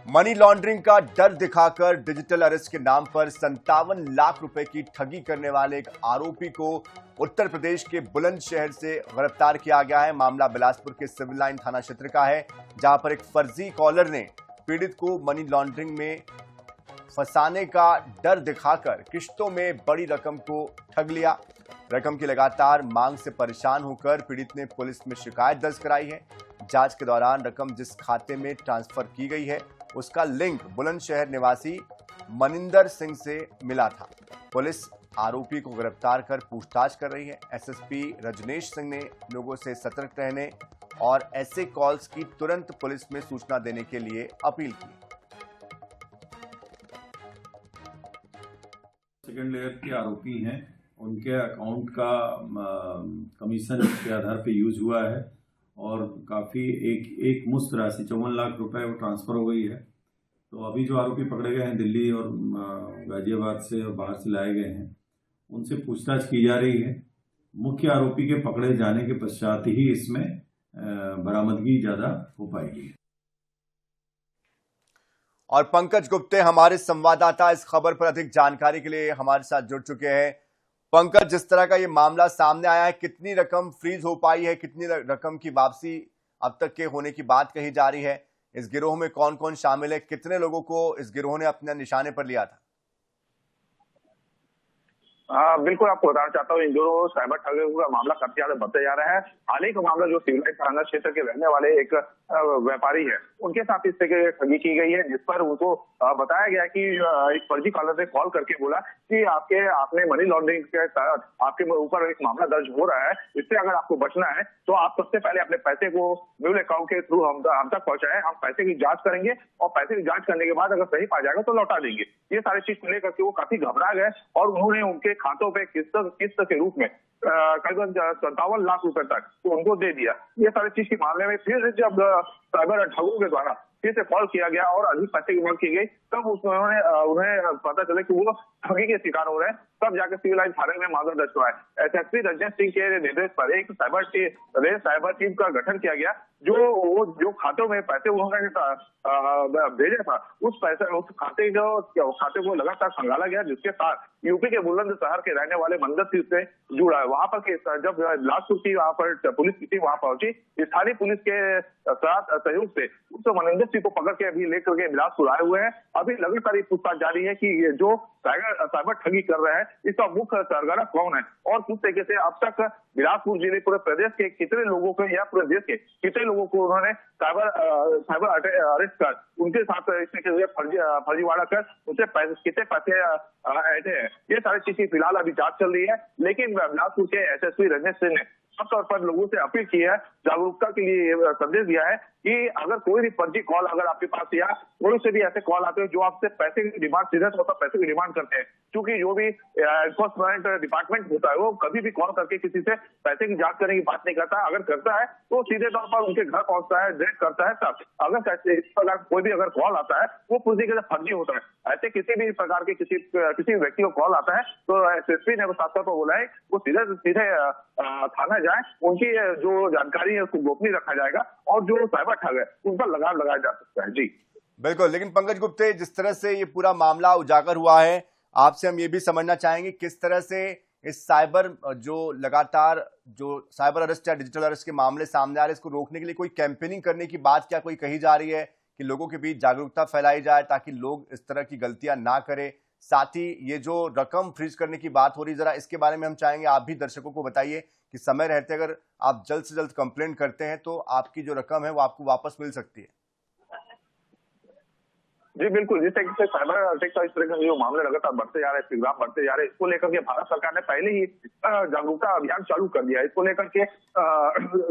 Money laundering का डर दिखाकर डिजिटल अरेस्ट के नाम पर 57 लाख रुपए की ठगी करने वाले एक आरोपी को उत्तर प्रदेश के बुलंदशहर से गिरफ्तार किया गया है। मामला बिलासपुर के सिविल लाइन थाना क्षेत्र का है, जहां पर एक फर्जी कॉलर ने पीड़ित को मनी लॉन्ड्रिंग में फंसाने का डर दिखाकर किश्तों में बड़ी रकम को ठग लिया। रकम की लगातार मांग से परेशान होकर पीड़ित ने पुलिस में शिकायत दर्ज कराई है। जांच के दौरान रकम जिस खाते में ट्रांसफर की गई है उसका लिंक बुलंदशहर निवासी मनिंदर सिंह से मिला था। पुलिस आरोपी को गिरफ्तार कर पूछताछ कर रही है। एसएसपी रजनेश सिंह ने लोगों से सतर्क रहने और ऐसे कॉल्स की तुरंत पुलिस में सूचना देने के लिए अपील की। सेकेंड लेयर के आरोपी हैं, उनके अकाउंट का कमीशन के आधार पे यूज हुआ है और काफ़ी एक मुश्त राशि 54 लाख रुपए वो ट्रांसफ़र हो गई है। तो अभी जो आरोपी पकड़े गए हैं दिल्ली और गाजियाबाद से और बाहर से लाए गए हैं, उनसे पूछताछ की जा रही है। मुख्य आरोपी के पकड़े जाने के पश्चात ही इसमें बरामदगी ज़्यादा हो पाएगी। और पंकज गुप्ते हमारे संवाददाता इस खबर पर अधिक जानकारी के लिए हमारे साथ जुड़ चुके हैं। पंकज, जिस तरह का ये मामला सामने आया है, कितनी रकम फ्रीज हो पाई है, कितनी रकम की वापसी अब तक के होने की बात कही जा रही है? इस गिरोह में कौन कौन शामिल है? कितने लोगों को इस गिरोह ने अपने निशाने पर लिया था? बिल्कुल आपको बताना चाहता हूँ, जो साइबर ठगी का मामला काफी ज्यादा बढ़ते जा रहा है। हाल ही का मामला जो सिविल लाइन थाना क्षेत्र के रहने वाले एक व्यापारी है, उनके साथ इस तरह की ठगी की गई है, जिस पर उनको बताया गया कि एक फर्जी कॉलर ने कॉल करके बोला कि आपने मनी लॉन्ड्रिंग के तहत आपके ऊपर एक मामला दर्ज हो रहा है, इससे अगर आपको बचना है तो आप सबसे पहले अपने पैसे को म्यूल अकाउंट के थ्रू हम तक पहुंचाएं, हम पैसे की जांच करेंगे और पैसे की जांच करने के बाद अगर सही पाया जाएगा तो लौटा देंगे। ये सारी चीज को लेकर के वो काफी घबरा गए और उन्होंने उनके खातों पे किस्त के रूप में करीबन 57 लाख रुपए तक तो उनको दे दिया। ये सारी चीज के मामले में फिर जब साइबर ठगों के द्वारा फिर से कॉल किया गया और अधिक पैसे की मांग की गई, तब उन्हें पता चला कि वो ठगी के शिकार हो रहे हैं। तब जाकर सिविल लाइन थाने में मामला दर्ज हुआ है। एसएसपी रजनेश सिंह के निर्देश पर एक साइबर टीम का गठन किया गया, जो खातों में पैसे उन्होंने भेजा था, उस खाते को लगातार खंगाला गया, जिसके साथ यूपी के बुलंदशहर के रहने वाले मंदर सिंह से जुड़ा है। वहां पर जब बिलासपुर की वहां पर पुलिस की टीम वहां पहुंची, स्थानीय पुलिस के साथ सहयोग से उस मनिंदर सिंह को पकड़ के अभी लेकर के बिलासपुर आए हुए हैं। अभी लगातार पूछताछ जारी है कि ये जो साइबर ठगी कर रहे हैं, इसका मुख्य सरगना कौन है और किस तरीके से अब तक बिलासपुर जिले पूरे प्रदेश के कितने लोगों को या पूरे देश के कितने लोगों को उन्होंने साइबर अरेस्ट कर उनके साथ इस तरीके से फर्जीवाड़ा कर उनसे कितने पैसे ऐसे हैं, ये सारी चीजें फिलहाल अभी जांच चल रही है। लेकिन बिलासपुर के एसएसपी रजनेश सिंह ने साफ तौर पर लोगों से अपील की है, जागरूकता के लिए संदेश दिया है कि अगर कोई भी फर्जी कॉल अगर आपके पास या कोई से भी ऐसे कॉल आते हैं जो आपसे पैसे की डिमांड सीधे तौर पर पैसे की डिमांड करते हैं, क्योंकि जो भी एनफोर्समेंट डिपार्टमेंट होता है वो कभी भी कॉल करके किसी से पैसे की जांच करने की बात नहीं करता। अगर करता है तो सीधे तौर पर उनके घर पहुंचता है, डायरेक्ट करता है। तब अगर इस प्रकार कोई भी अगर कॉल आता है वो पूरी तरीके से फर्जी होता है। ऐसे किसी भी प्रकार के किसी व्यक्ति को कॉल आता है तो एसएसपी ने साफ तौर पर बोला है वो सीधे थाना जाए, उनकी जो जानकारी है उसको गोपनीय रखा जाएगा और जो साइबर ठग है उन पर लगाम लगाया जा सकता है। जी बिल्कुल, लेकिन पंकज गुप्ते, जिस तरह से ये पूरा मामला उजागर हुआ है, आपसे हम ये भी समझना चाहेंगे किस तरह से इस साइबर अरेस्ट या डिजिटल अरेस्ट के मामले सामने आ रहे हैं, इसको रोकने के लिए कोई कैंपेनिंग करने की बात क्या कोई कही जा रही है कि लोगों के बीच जागरूकता फैलाई जाए ताकि लोग इस तरह की गलतियां ना करें? साथ ही ये जो रकम फ्रीज करने की बात हो रही है, जरा इसके बारे में हम चाहेंगे आप भी दर्शकों को बताइए कि समय रहते अगर आप जल्द से जल्द कंप्लेंट करते हैं तो आपकी जो रकम है वो आपको वापस मिल सकती है। जी बिल्कुल, जिस तरीके से साइबर अटैक का इस तरह के जो मामले लगातार बढ़ते जा रहे हैं, प्रोग्राम बढ़ते जा रहे हैं, इसको लेकर के भारत सरकार ने पहले ही जागरूकता अभियान चालू कर दिया है। इसको लेकर के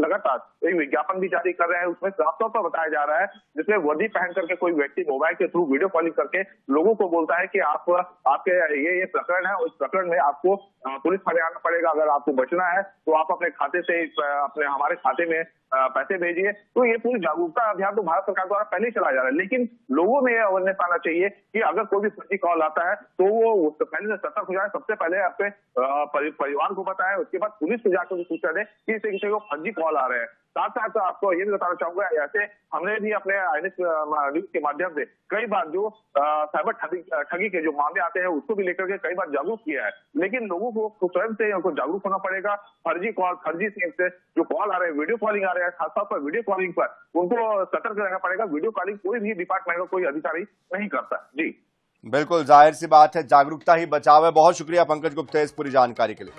लगातार एक विज्ञापन भी जारी कर रहे हैं, उसमें साफ तौर पर बताया जा रहा है, जिसमें वर्दी पहन करके कोई व्यक्ति मोबाइल के थ्रू वीडियो कॉलिंग करके लोगों को बोलता है कि आपके ये प्रकरण है, उस प्रकरण में आपको पुलिस थाने आना पड़ेगा। अगर आपको बचना है तो आप अपने खाते से हमारे खाते में पैसे भेजिए। तो ये पूरी जागरूकता अभियान तो भारत सरकार द्वारा पहले ही चलाया जा रहा है, लेकिन लोगों में यह अवेयरनेस आना चाहिए कि अगर कोई भी फर्जी कॉल आता है तो वो पहले से सतर्क हो जाए। सबसे पहले अपने परिवार को बताएं, उसके बाद पुलिस को जाकर सूचना दें कि इसे किसी को फर्जी कॉल आ रहे हैं। साथ साथ आपको ये भी बताना चाहूंगा, ऐसे हमने भी अपने INX न्यूज के माध्यम से कई बार जो साइबर ठगी के जो मामले आते हैं उसको भी लेकर के कई बार जागरूक किया है, लेकिन लोगों को स्वयं से उनको जागरूक होना पड़ेगा। फर्जी कॉल, फर्जी सिम से जो कॉल आ रहे हैं, वीडियो कॉलिंग आ रहे हैं, खासतौर पर वीडियो कॉलिंग पर उनको सतर्क रहना पड़ेगा। वीडियो कॉलिंग कोई भी डिपार्टमेंट का कोई अधिकारी नहीं करता। जी बिल्कुल, जाहिर सी बात है, जागरूकता ही बचाव है। बहुत शुक्रिया पंकज गुप्ता इस पूरी जानकारी के लिए।